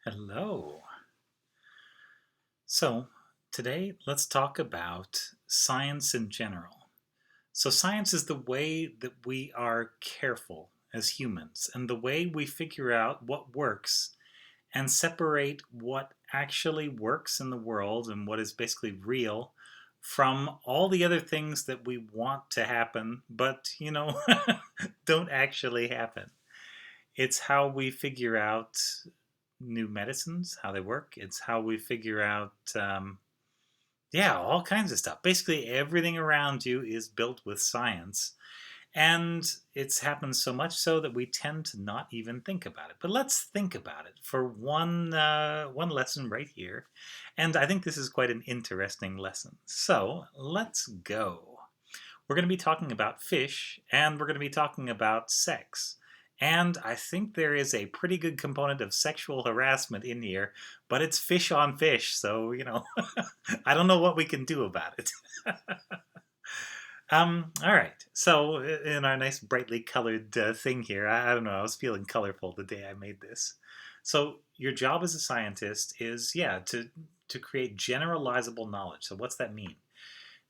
Hello. So, today let's talk about science in general. So, science is the way that we are careful as humans and the way we figure out what works and separate what actually works in the world and what is basically real from all the other things that we want to happen, but, don't actually happen. It's how we figure out new medicines, how they work. It's how we figure out, all kinds of stuff. Basically, everything around you is built with science. And it's happened so much so that we tend to not even think about it. But let's think about it for one lesson right here. And I think this is quite an interesting lesson. So let's go. We're going to be talking about fish, and we're going to be talking about sex. And I think there is a pretty good component of sexual harassment in here, but it's fish on fish, so, I don't know what we can do about it. All right. So, in our nice brightly colored thing here, I don't know, I was feeling colorful the day I made this. So, your job as a scientist is, to create generalizable knowledge. So, what's that mean?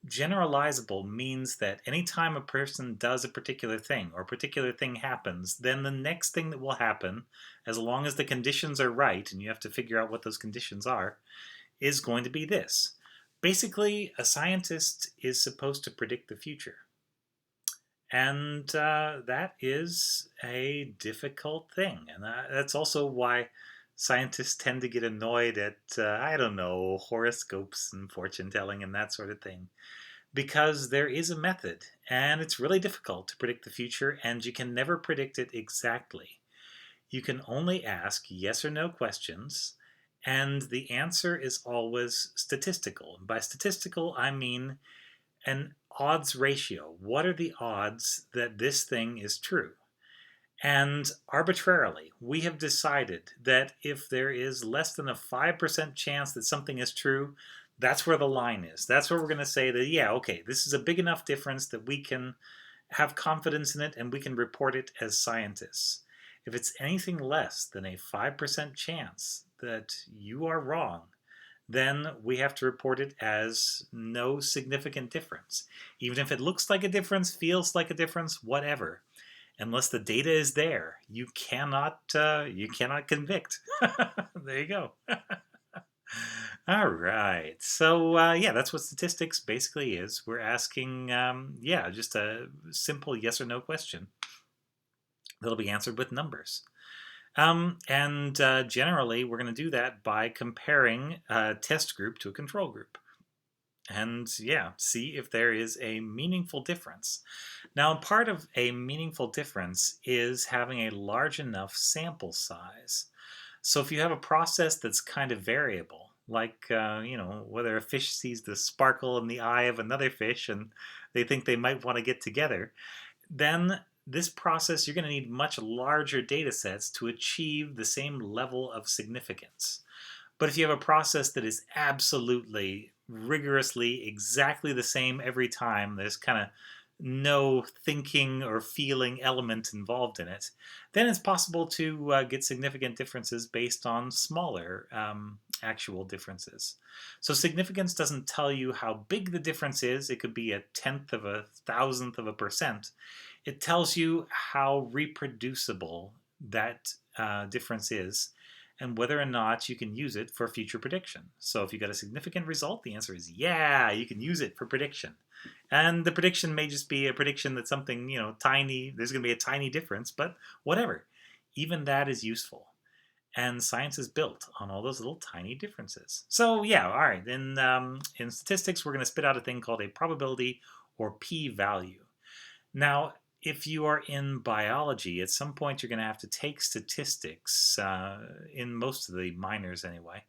Generalizable means that anytime a person does a particular thing or a particular thing happens, then the next thing that will happen, as long as the conditions are right, and you have to figure out what those conditions are, is going to be this. Basically, a scientist is supposed to predict the future. And that is a difficult thing. And that's also why scientists tend to get annoyed at, I don't know, horoscopes and fortune telling and that sort of thing because there is a method and it's really difficult to predict the future and you can never predict it exactly. You can only ask yes or no questions and the answer is always statistical. And by statistical, I mean an odds ratio. What are the odds that this thing is true? And arbitrarily, we have decided that if there is less than a 5% chance that something is true, that's where the line is. That's where we're going to say that, yeah, okay, this is a big enough difference that we can have confidence in it and we can report it as scientists. If it's anything less than a 5% chance that you are wrong, then we have to report it as no significant difference. Even if it looks like a difference, feels like a difference, whatever, unless the data is there, you cannot convict. There you go. All right. So that's what statistics basically is. We're asking, just a simple yes or no question that'll be answered with numbers. And generally, we're going to do that by comparing a test group to a control group. And see if there is a meaningful difference. Now, part of a meaningful difference is having a large enough sample size. So if you have a process that's kind of variable, like whether a fish sees the sparkle in the eye of another fish and they think they might want to get together, then this process you're going to need much larger data sets to achieve the same level of significance. But if you have a process that is absolutely rigorously exactly the same every time, there's kind of no thinking or feeling element involved in it, then it's possible to get significant differences based on smaller actual differences. So significance doesn't tell you how big the difference is. It could be a tenth of a thousandth of a percent. It tells you how reproducible that difference is and whether or not you can use it for future prediction. So if you got a significant result, the answer is yeah, you can use it for prediction. And the prediction may just be a prediction that something, tiny, there's going to be a tiny difference, but whatever. Even that is useful. And science is built on all those little tiny differences. So all right. In statistics, we're going to spit out a thing called a probability or p-value. Now, if you are in biology, at some point you're going to have to take statistics, in most of the minors anyway.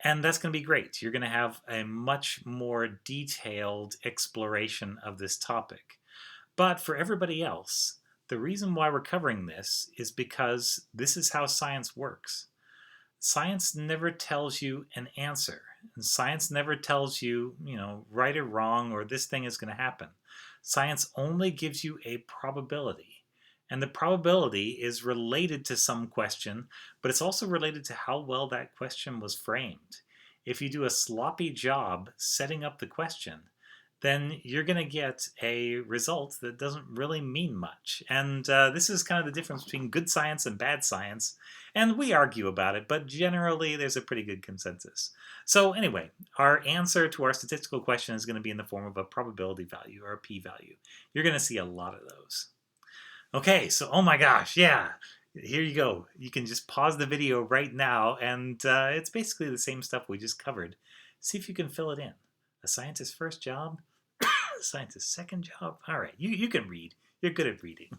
And that's going to be great. You're going to have a much more detailed exploration of this topic. But for everybody else, the reason why we're covering this is because this is how science works. Science never tells you an answer. And science never tells you, right or wrong, or this thing is going to happen. Science only gives you a probability. And the probability is related to some question, but it's also related to how well that question was framed. If you do a sloppy job setting up the question, then you're going to get a result that doesn't really mean much. And this is kind of the difference between good science and bad science. And we argue about it, but generally there's a pretty good consensus. So anyway, our answer to our statistical question is going to be in the form of a probability value or a p-value. You're going to see a lot of those. Okay, so oh my gosh, yeah. Here you go. You can just pause the video right now, and it's basically the same stuff we just covered. See if you can fill it in. A scientist's first job, a scientist's second job. All right, you can read. You're good at reading.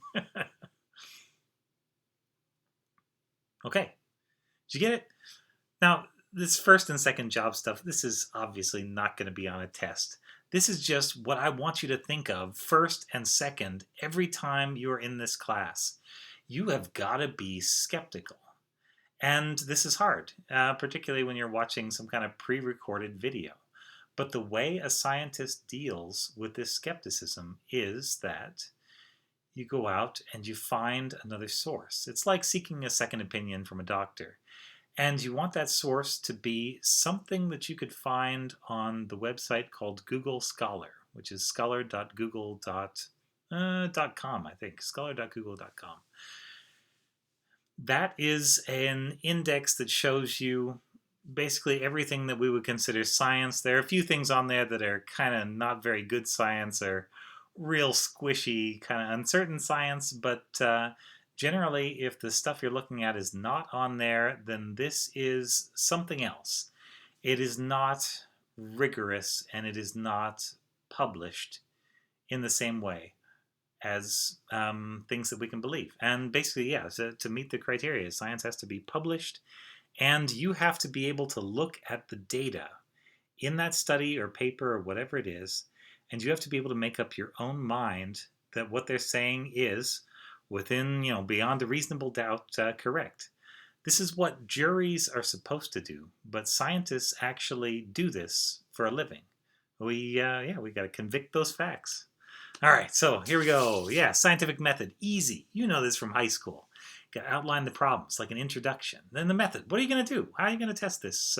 Okay, did you get it? Now, this first and second job stuff, this is obviously not going to be on a test. This is just what I want you to think of first and second every time you're in this class. You have got to be skeptical. And this is hard, particularly when you're watching some kind of pre-recorded video. But the way a scientist deals with this skepticism is that you go out and you find another source. It's like seeking a second opinion from a doctor. And you want that source to be something that you could find on the website called Google Scholar, which is scholar.google.com, I think, scholar.google.com. That is an index that shows you basically everything that we would consider science. There are a few things on there that are kind of not very good science or real squishy, kind of uncertain science, but generally, if the stuff you're looking at is not on there, then this is something else. It is not rigorous and it is not published in the same way as things that we can believe. And basically, yeah, to meet the criteria, science has to be published, and you have to be able to look at the data in that study or paper or whatever it is, and you have to be able to make up your own mind that what they're saying is within, beyond a reasonable doubt, correct. This is what juries are supposed to do, but scientists actually do this for a living. We got to convict those facts. All right, so here we go. Yeah, scientific method, easy. You know this from high school. Got to outline the problems, like an introduction. Then the method. What are you going to do? How are you going to test this?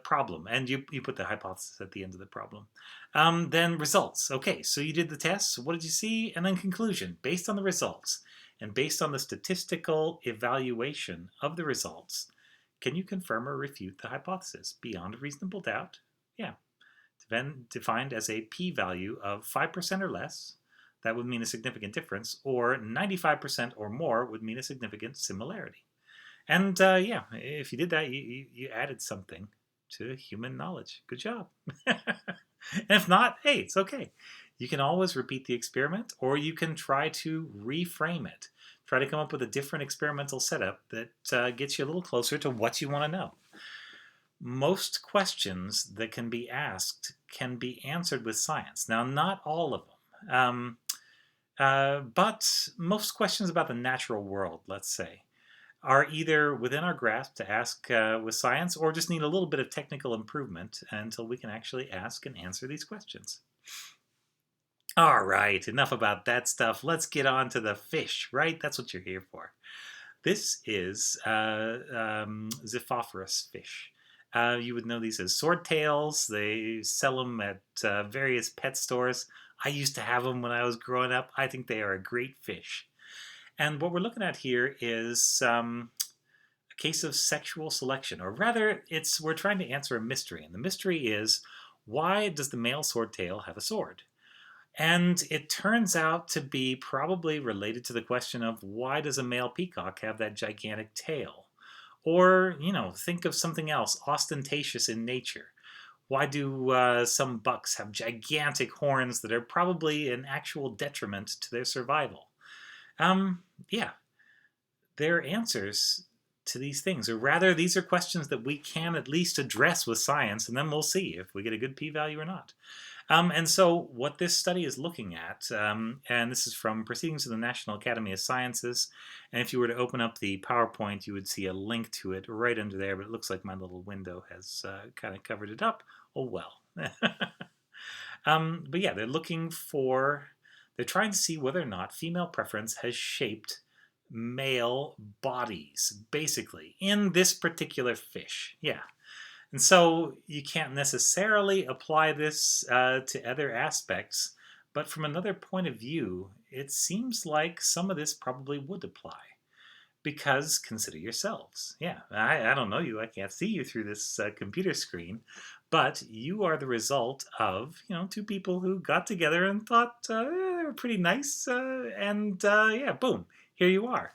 Problem, and you put the hypothesis at the end of the problem. Then results. Okay, so you did the test. What did you see? And then conclusion. Based on the results and based on the statistical evaluation of the results, can you confirm or refute the hypothesis beyond a reasonable doubt? Yeah. Then defined as a p-value of 5% or less, that would mean a significant difference, or 95% or more would mean a significant similarity. And if you did that, you added something to human knowledge. Good job. And if not, hey, it's okay. You can always repeat the experiment, or you can try to reframe it. Try to come up with a different experimental setup that gets you a little closer to what you want to know. Most questions that can be asked can be answered with science. Now, not all of them, but most questions about the natural world, let's say, are either within our grasp to ask with science or just need a little bit of technical improvement until we can actually ask and answer these questions. All right, enough about that stuff. Let's get on to the fish, right? That's what you're here for. This is Xiphophorus fish. You would know these as swordtails. They sell them at various pet stores. I used to have them when I was growing up. I think they are a great fish. And what we're looking at here is a case of sexual selection, or rather, we're trying to answer a mystery. And the mystery is, why does the male swordtail have a sword? And it turns out to be probably related to the question of, why does a male peacock have that gigantic tail? Or, think of something else ostentatious in nature. Why do some bucks have gigantic horns that are probably an actual detriment to their survival? They're answers to these things, or rather, these are questions that we can at least address with science, and then we'll see if we get a good p-value or not. And so what this study is looking at, and this is from Proceedings of the National Academy of Sciences, and if you were to open up the PowerPoint, you would see a link to it right under there, but it looks like my little window has kind of covered it up. Oh well. But yeah, they're looking for They're trying to see whether or not female preference has shaped male bodies, basically, in this particular fish. Yeah. And so you can't necessarily apply this to other aspects, but from another point of view, it seems like some of this probably would apply. Because consider yourselves. Yeah, I don't know you. I can't see you through this computer screen, but you are the result of two people who got together and thought they were pretty nice, and yeah, boom, here you are.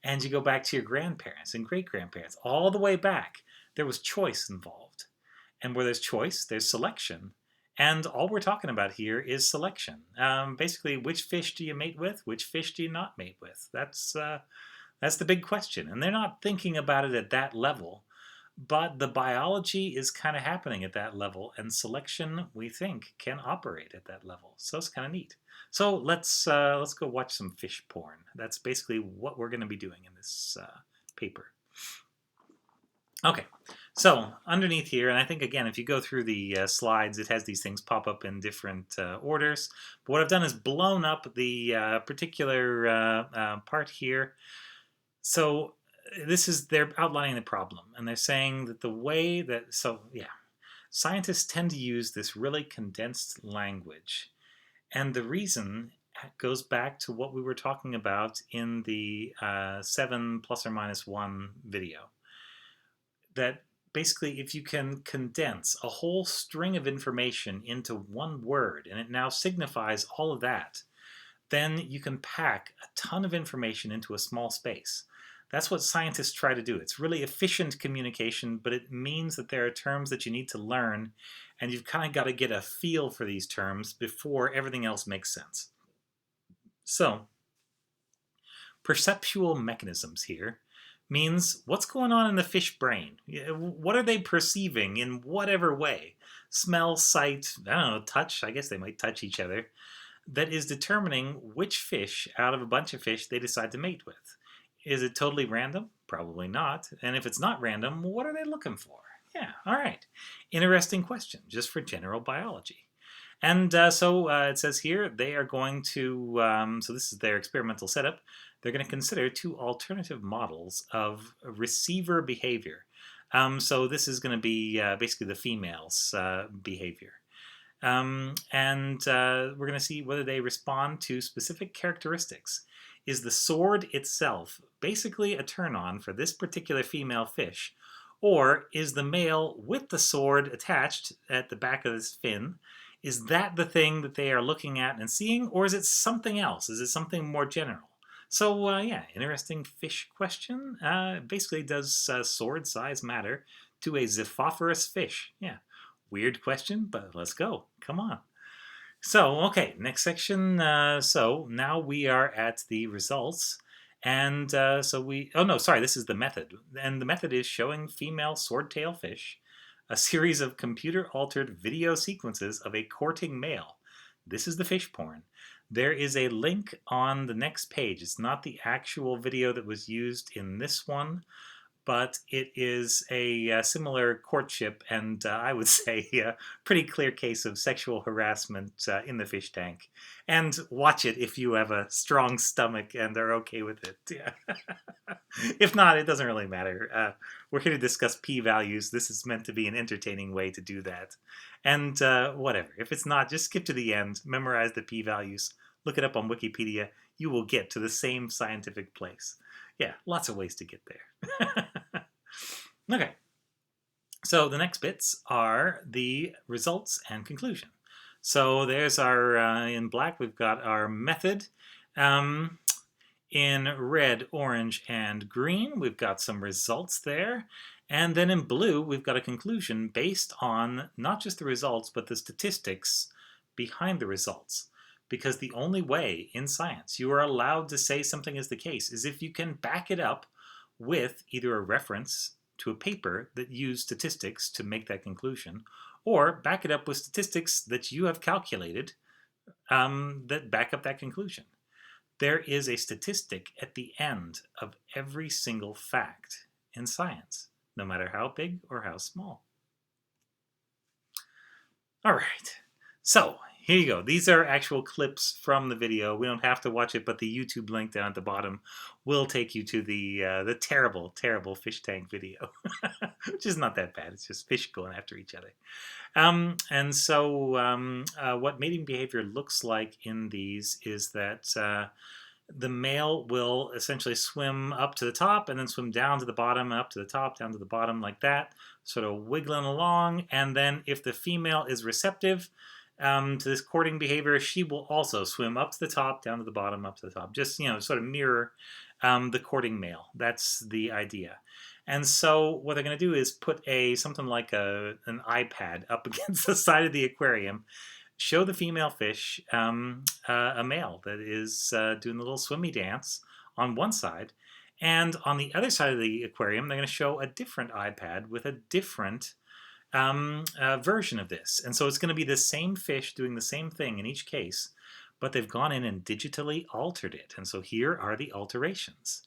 And you go back to your grandparents and great grandparents, all the way back. There was choice involved, and where there's choice, there's selection. And all we're talking about here is selection. Basically, which fish do you mate with? Which fish do you not mate with? That's the big question. And they're not thinking about it at that level, but the biology is kind of happening at that level, and selection, we think, can operate at that level. So it's kind of neat. So let's go watch some fish porn. That's basically what we're going to be doing in this paper. Okay, so underneath here, and I think, again, if you go through the slides, it has these things pop up in different orders. But what I've done is blown up the particular part here. So they're outlining the problem, and they're saying that the way that, scientists tend to use this really condensed language. And the reason goes back to what we were talking about in the 7 plus or minus 1 video. That basically, if you can condense a whole string of information into one word, and it now signifies all of that, then you can pack a ton of information into a small space. That's what scientists try to do. It's really efficient communication, but it means that there are terms that you need to learn, and you've kind of got to get a feel for these terms before everything else makes sense. So, perceptual mechanisms here means what's going on in the fish brain. What are they perceiving in whatever way? Smell, sight, I don't know, touch. I guess they might touch each other. That is determining which fish out of a bunch of fish they decide to mate with. Is it totally random? Probably not. And if it's not random, what are they looking for? Yeah, all right. Interesting question, just for general biology. And so it says here they are going to, so this is their experimental setup, they're going to consider 2 alternative models of receiver behavior. So this is going to be basically the female's behavior. And we're going to see whether they respond to specific characteristics. Is the sword itself basically a turn-on for this particular female fish, or is the male with the sword attached at the back of his fin, is that the thing that they are looking at and seeing, or is it something else? Is it something more general? So, yeah, interesting fish question. Basically, does sword size matter to a ziphophorus fish? Yeah, weird question, but let's go. Come on. So, okay, next section. So now we are at the results. And this is the method. And the method is showing female swordtail fish a series of computer-altered video sequences of a courting male. This is the fish porn. There is a link on the next page. It's not the actual video that was used in this one, but it is a similar courtship, and I would say a pretty clear case of sexual harassment in the fish tank. And watch it if you have a strong stomach and are okay with it. Yeah. If not, it doesn't really matter. We're here to discuss p-values. This is meant to be an entertaining way to do that. And whatever. If it's not, just skip to the end, memorize the p-values, look it up on Wikipedia. You will get to the same scientific place. Yeah, lots of ways to get there. Okay, so the next bits are the results and conclusion. So there's our, in black, we've got our method. In red, orange, and green, we've got some results there. And then in blue, we've got a conclusion based on not just the results, but the statistics behind the results. Because the only way in science you are allowed to say something is the case is if you can back it up with either a reference to a paper that used statistics to make that conclusion, or back it up with statistics that you have calculated that back up that conclusion. There is a statistic at the end of every single fact in science, no matter how big or how small. All right, so here you go. These are actual clips from the video. We don't have to watch it, but the YouTube link down at the bottom will take you to the terrible, terrible fish tank video, which is not that bad. It's just fish going after each other. And so what mating behavior looks like in these is that the male will essentially swim up to the top and then swim down to the bottom and up to the top, down to the bottom like that, sort of wiggling along. And then if the female is receptive to this courting behavior, she will also swim up to the top, down to the bottom, up to the top. Just, sort of mirror the courting male. That's the idea. And so what they're going to do is put something like an iPad up against the side of the aquarium, show the female fish a male that is doing the little swimmy dance on one side. And on the other side of the aquarium, they're going to show a different iPad with a different version of this. And so it's going to be the same fish doing the same thing in each case, but they've gone in and digitally altered it. And so here are the alterations.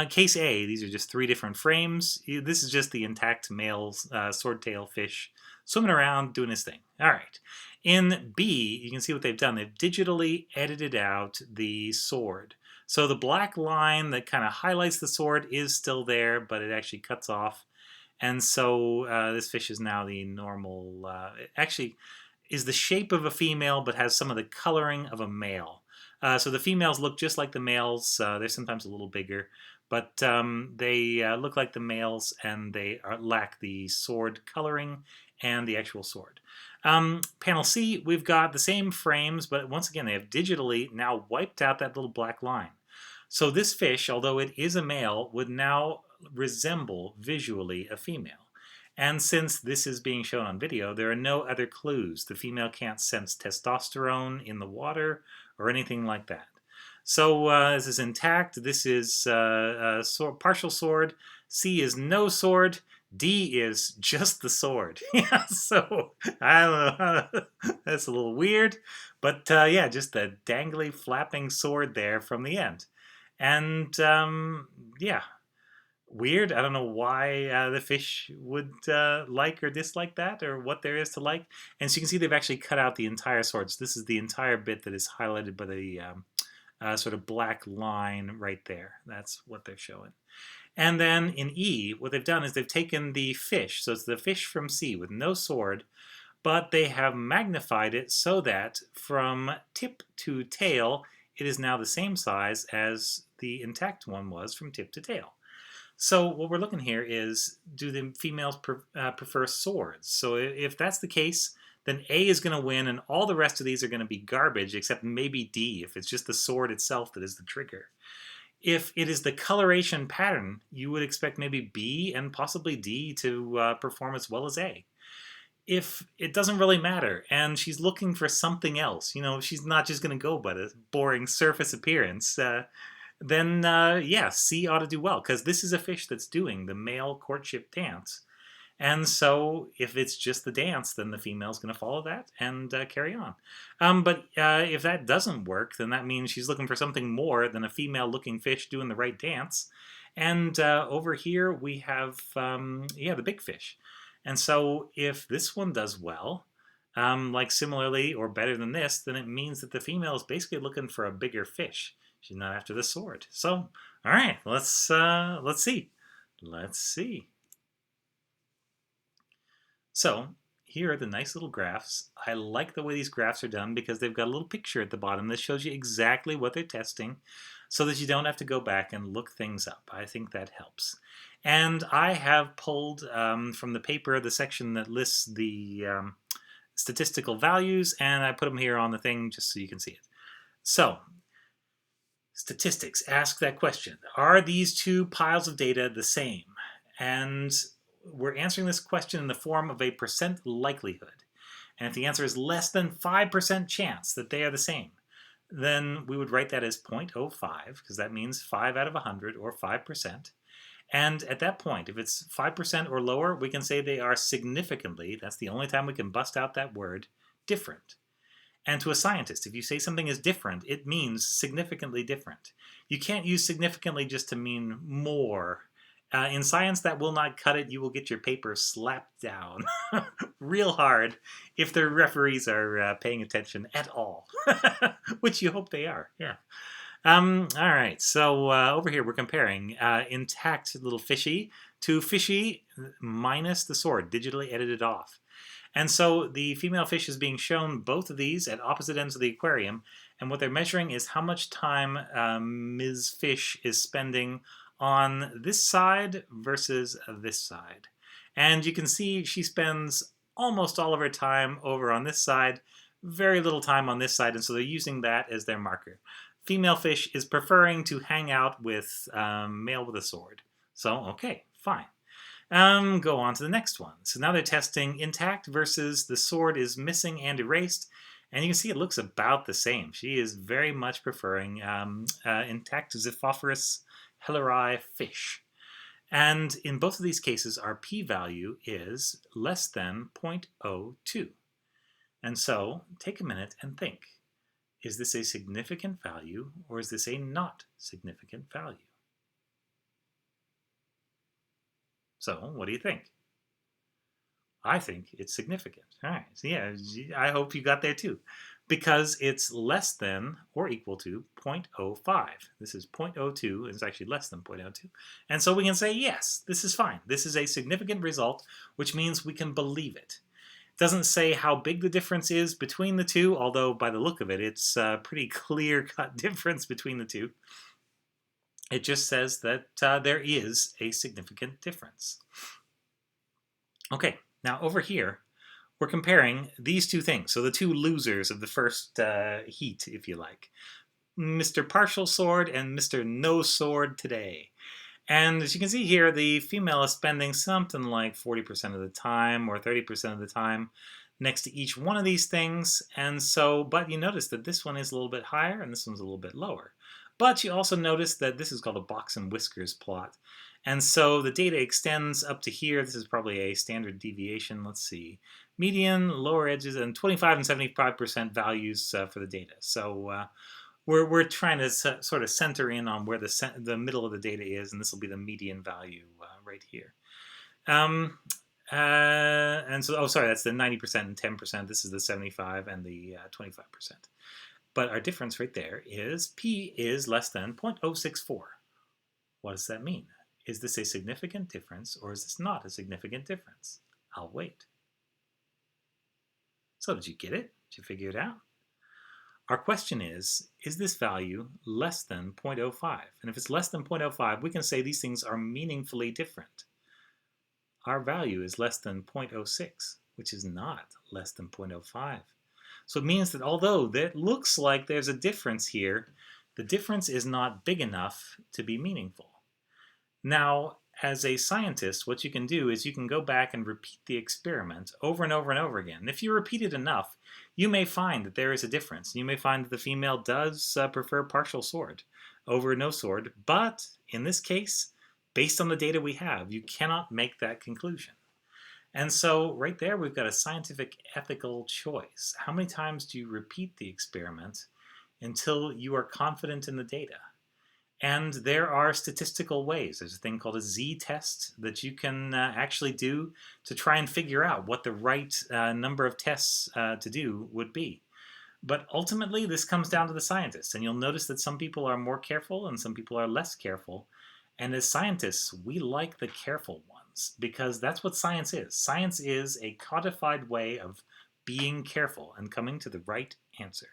Case A, these are just 3 different frames. This is just the intact male swordtail fish swimming around doing his thing. All right. In B, you can see what they've done. They've digitally edited out the sword. So the black line that kind of highlights the sword is still there, but it actually cuts off. And so this fish is now the normal, it actually is the shape of a female, but has some of the coloring of a male. So the females look just like the males. They're sometimes a little bigger, but they look like the males, and they lack the sword coloring and the actual sword. Panel C, we've got the same frames, but once again, they have digitally now wiped out that little black line. So this fish, although it is a male, would now resemble visually a female. And since this is being shown on video, there are no other clues. The female can't sense testosterone in the water or anything like that. So this is intact. This is partial sword. C is no sword. D is just the sword. Yeah, so I don't know. That's a little weird. But yeah, just a dangly, flapping sword there from the end. And yeah, weird. I don't know why the fish would like or dislike that, or what there is to like. And so you can see they've actually cut out the entire sword. So this is the entire bit that is highlighted by the sort of black line right there. That's what they're showing. And then in E, what they've done is they've taken the fish. So it's the fish from C with no sword, but they have magnified it so that from tip to tail, it is now the same size as the intact one was from tip to tail. So what we're looking here is, do the females prefer swords? So if that's the case, then A is going to win, and all the rest of these are going to be garbage, except maybe D, if it's just the sword itself that is the trigger. If it is the coloration pattern, you would expect maybe B and possibly D to perform as well as A. If it doesn't really matter, and she's looking for something else, she's not just going to go by the boring surface appearance, then yeah, C ought to do well, because this is a fish that's doing the male courtship dance. And so if it's just the dance, then the female's going to follow that and carry on. But if that doesn't work, then that means she's looking for something more than a female-looking fish doing the right dance. And over here we have, yeah, the big fish. And so if this one does well, like similarly or better than this, then it means that the female is basically looking for a bigger fish. She's not after the sword. So, all right, let's see. Let's see. So here are the nice little graphs. I like the way these graphs are done because they've got a little picture at the bottom that shows you exactly what they're testing so that you don't have to go back and look things up. I think that helps. And I have pulled from the paper the section that lists the statistical values, and I put them here on the thing just so you can see it. So, statistics ask that question. Are these two piles of data the same? And we're answering this question in the form of a percent likelihood. And if the answer is less than 5% chance that they are the same, then we would write that as 0.05, because that means 5 out of 100, or 5%. And at that point, if it's 5% or lower, we can say they are significantly, that's the only time we can bust out that word, different. And to a scientist, if you say something is different, it means significantly different. You can't use significantly just to mean more In science, that will not cut it. You will get your paper slapped down real hard if the referees are paying attention at all, which you hope they are. Yeah. All right. So over here we're comparing intact little fishy to fishy minus the sword, digitally edited off. And so the female fish is being shown both of these at opposite ends of the aquarium, and what they're measuring is how much time Ms. Fish is spending on this side versus this side. And you can see she spends almost all of her time over on this side, very little time on this side, and so they're using that as their marker. Female fish is preferring to hang out with male with a sword. So, okay, fine. Go on to the next one. So now they're testing intact versus the sword is missing and erased. And you can see it looks about the same. She is very much preferring intact Xiphophorus helleri fish. And in both of these cases, our p-value is less than 0.02. And so take a minute and think. Is this a significant value or is this a not significant value? So what do you think? I think it's significant. All right, so yeah, I hope you got there too. Because it's less than or equal to 0.05. This is 0.02, it's actually less than 0.02. And so we can say, yes, this is fine. This is a significant result, which means we can believe it. It doesn't say how big the difference is between the two, although by the look of it, it's a pretty clear-cut difference between the two. It just says that there is a significant difference. Okay, now over here, we're comparing these two things. So the two losers of the first heat, if you like. Mr. Partial Sword and Mr. No Sword today. And as you can see here, the female is spending something like 40% of the time or 30% of the time next to each one of these things. And so, but you notice that this one is a little bit higher and this one's a little bit lower. But you also notice that this is called a box and whiskers plot. And so the data extends up to here. This is probably a standard deviation. Let's see. Median, lower edges, and 25 and 75% values for the data. So we're trying to sort of center in on where the middle of the data is, and this will be the median value right here. And so, oh, sorry, that's the 90% and 10%. This is the 75 and the 25%. But our difference right there is P is less than 0.064. What does that mean? Is this a significant difference or is this not a significant difference? I'll wait. So did you get it? Did you figure it out? Our question is this value less than 0.05? And if it's less than 0.05, we can say these things are meaningfully different. Our value is less than 0.06, which is not less than 0.05. So it means that although it looks like there's a difference here, the difference is not big enough to be meaningful. Now, as a scientist, what you can do is you can go back and repeat the experiment over and over and over again. And if you repeat it enough, you may find that there is a difference. You may find that the female does prefer partial sword over no sword, but in this case, based on the data we have, you cannot make that conclusion. And so right there, we've got a scientific ethical choice. How many times do you repeat the experiment until you are confident in the data? And there are statistical ways. There's a thing called a z-test that you can actually do to try and figure out what the right number of tests to do would be. But ultimately, this comes down to the scientists. And you'll notice that some people are more careful and some people are less careful. And as scientists, we like the careful ones because that's what science is. Science is a codified way of being careful and coming to the right answer.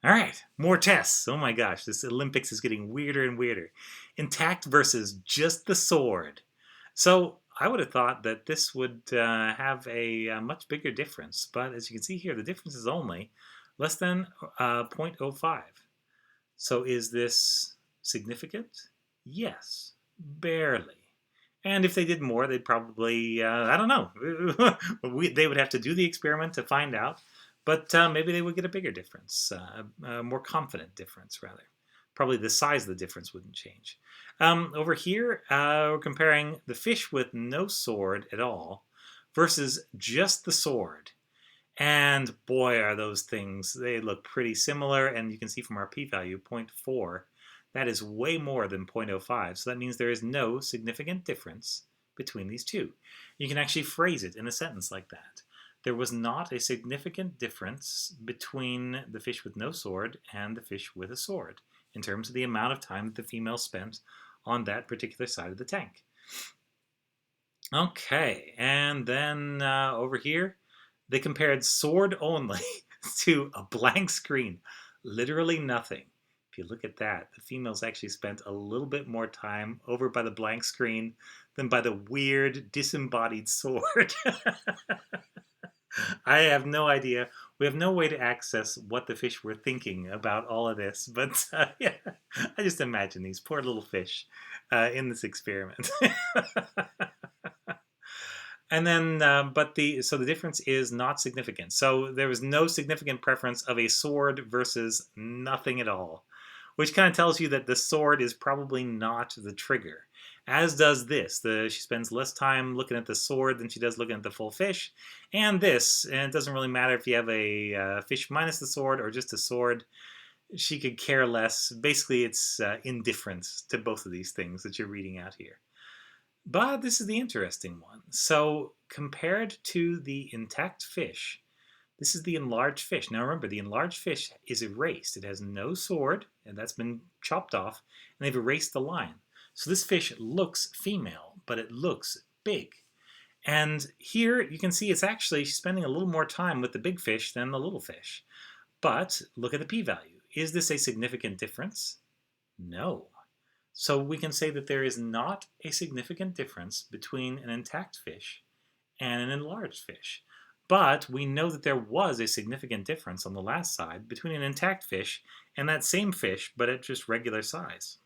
All right, more tests. Oh my gosh, this Olympics is getting weirder and weirder. Intact versus just the sword. So I would have thought that this would have a much bigger difference. But as you can see here, the difference is only less than 0.05. So is this significant? Yes, barely. And if they did more, they'd probably, I don't know, they would have to do the experiment to find out. But maybe they would get a bigger difference, a more confident difference, rather. Probably the size of the difference wouldn't change. Over here, we're comparing the fish with no sword at all versus just the sword. And boy, are those things, they look pretty similar. And you can see from our p-value, 0.4, That is way more than 0.05, so that means there is no significant difference between these two. You can actually phrase it in a sentence like that. There was not a significant difference between the fish with no sword and the fish with a sword in terms of the amount of time that the female spent on that particular side of the tank. Okay, and then over here, they compared sword only to a blank screen. Literally nothing. If you look at that, the females actually spent a little bit more time over by the blank screen than by the weird disembodied sword. I have no idea. We have no way to access what the fish were thinking about all of this, but yeah, I just imagine these poor little fish in this experiment. And then, so the difference is not significant. So there was no significant preference of a sword versus nothing at all, which kind of tells you that the sword is probably not the trigger. As does this. She spends less time looking at the sword than she does looking at the full fish. And this, and it doesn't really matter if you have a fish minus the sword or just a sword. She could care less. Basically, it's indifference to both of these things that you're reading out here. But this is the interesting one. So compared to the intact fish, this is the enlarged fish. Now remember, the enlarged fish is erased. It has no sword, and that's been chopped off, and they've erased the line. So this fish looks female, but it looks big. And here you can see it's actually spending a little more time with the big fish than the little fish. But look at the p-value. Is this a significant difference? No. So we can say that there is not a significant difference between an intact fish and an enlarged fish. But we know that there was a significant difference on the last side between an intact fish and that same fish, but at just regular size.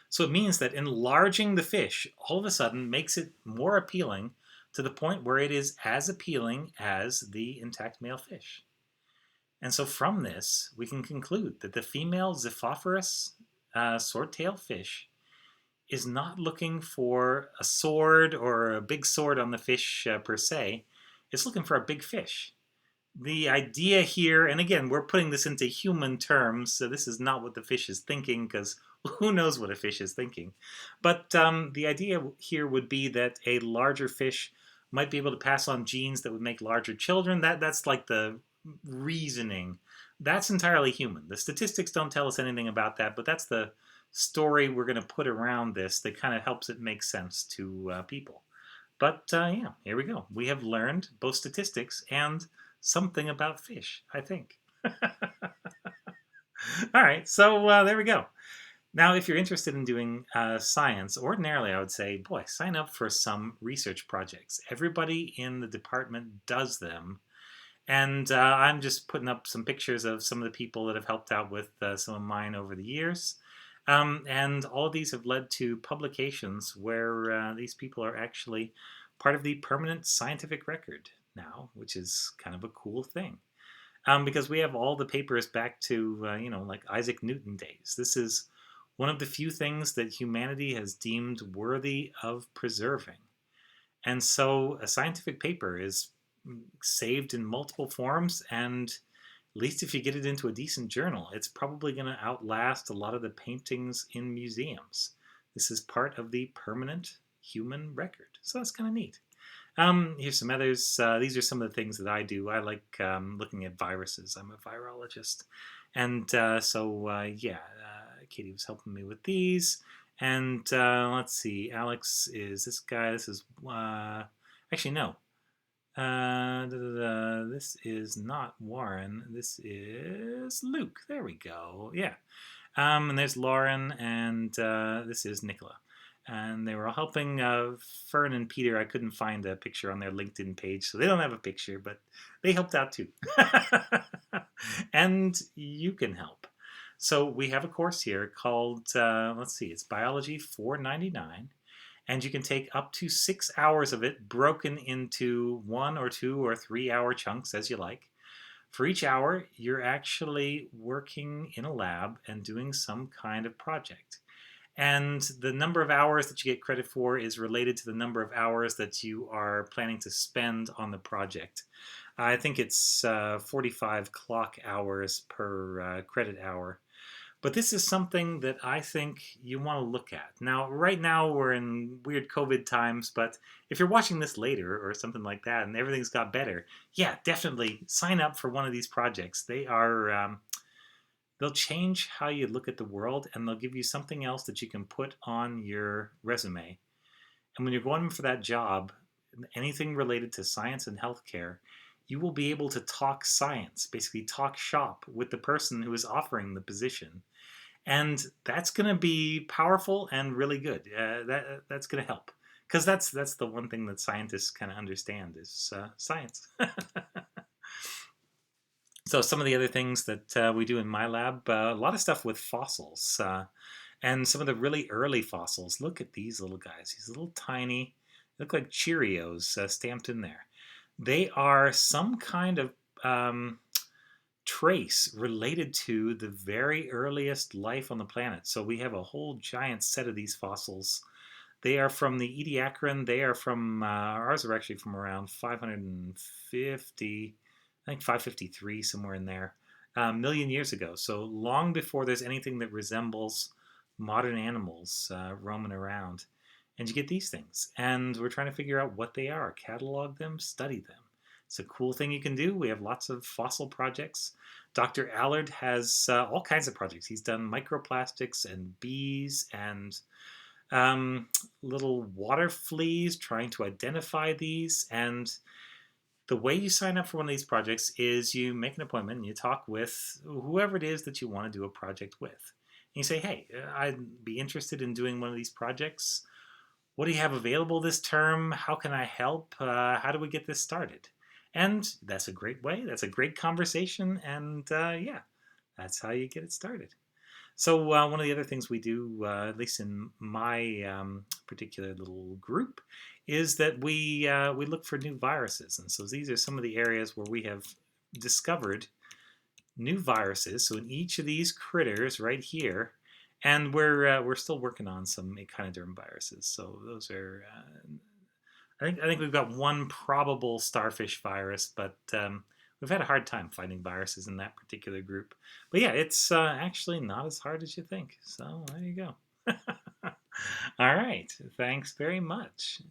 So it means that enlarging the fish all of a sudden makes it more appealing to the point where it is as appealing as the intact male fish. And so from this, we can conclude that the female Xiphophorus swordtail fish is not looking for a sword or a big sword on the fish per se. It's looking for a big fish. The idea here, and again, we're putting this into human terms, so this is not what the fish is thinking, because who knows what a fish is thinking. But the idea here would be that a larger fish might be able to pass on genes that would make larger children. That's like the reasoning. That's entirely human. The statistics don't tell us anything about that, but that's the story we're going to put around this that kind of helps it make sense to people. But yeah, here we go. We have learned both statistics and something about fish, I think. All right, so there we go. Now, if you're interested in doing science, ordinarily I would say, boy, sign up for some research projects. Everybody in the department does them. And I'm just putting up some pictures of some of the people that have helped out with some of mine over the years. And all of these have led to publications where these people are actually part of the permanent scientific record now, which is kind of a cool thing. Because we have all the papers back to, like Isaac Newton days. This is one of the few things that humanity has deemed worthy of preserving. And so a scientific paper is saved in multiple forms, and at least if you get it into a decent journal, it's probably going to outlast a lot of the paintings in museums. This is part of the permanent human record, so that's kind of neat. Here's some others. These are some of the things that I do. I like looking at viruses. I'm a virologist. And Katie was helping me with these. And let's see, Alex is this guy. This is, actually, no. This is not Warren. This is Luke. There we go. Yeah. And there's Lauren, and this is Nicola. And they were all helping Fern and Peter. I couldn't find a picture on their LinkedIn page, so they don't have a picture, but they helped out too. And you can help. So we have a course here called, let's see, it's Biology 499. And you can take up to 6 hours of it broken into 1 or 2 or 3 hour chunks as you like. For each hour, you're actually working in a lab and doing some kind of project. And the number of hours that you get credit for is related to the number of hours that you are planning to spend on the project. I think it's 45 clock hours per credit hour. But this is something that I think you want to look at. Now, right now we're in weird COVID times, but if you're watching this later or something like that and everything's got better, yeah, definitely sign up for one of these projects. They'll change how you look at the world, and they'll give you something else that you can put on your resume. And when you're going for that job, anything related to science and healthcare, you will be able to talk science, basically talk shop with the person who is offering the position, and that's going to be powerful and really good. That's going to help, because that's the one thing that scientists kind of understand is science. So some of the other things that we do in my lab, a lot of stuff with fossils, and some of the really early fossils. Look at these little guys; these little tiny, look like Cheerios stamped in there. They are some kind of trace related to the very earliest life on the planet. So we have a whole giant set of these fossils. They are from the Ediacaran. They are from ours are actually from around 550, I think 553, somewhere in there, million years ago. So long before there's anything that resembles modern animals roaming around. And you get these things. And we're trying to figure out what they are, catalog them, study them. It's a cool thing you can do. We have lots of fossil projects. Dr. Allard has all kinds of projects. He's done microplastics and bees and um, little water fleas, trying to identify these. And the way you sign up for one of these projects is you make an appointment and you talk with whoever it is that you want to do a project with. And you say, hey, I'd be interested in doing one of these projects. What do you have available this term? How can I help? How do we get this started? And that's a great way. That's a great conversation. And yeah, that's how you get it started. So one of the other things we do, at least in my particular little group, is that we look for new viruses. And so these are some of the areas where we have discovered new viruses. So in each of these critters right here, and we're still working on some echinoderm viruses. So those are I think we've got one probable starfish virus, but we've had a hard time finding viruses in that particular group. But yeah, it's actually not as hard as you think. So there you go. All right. Thanks very much.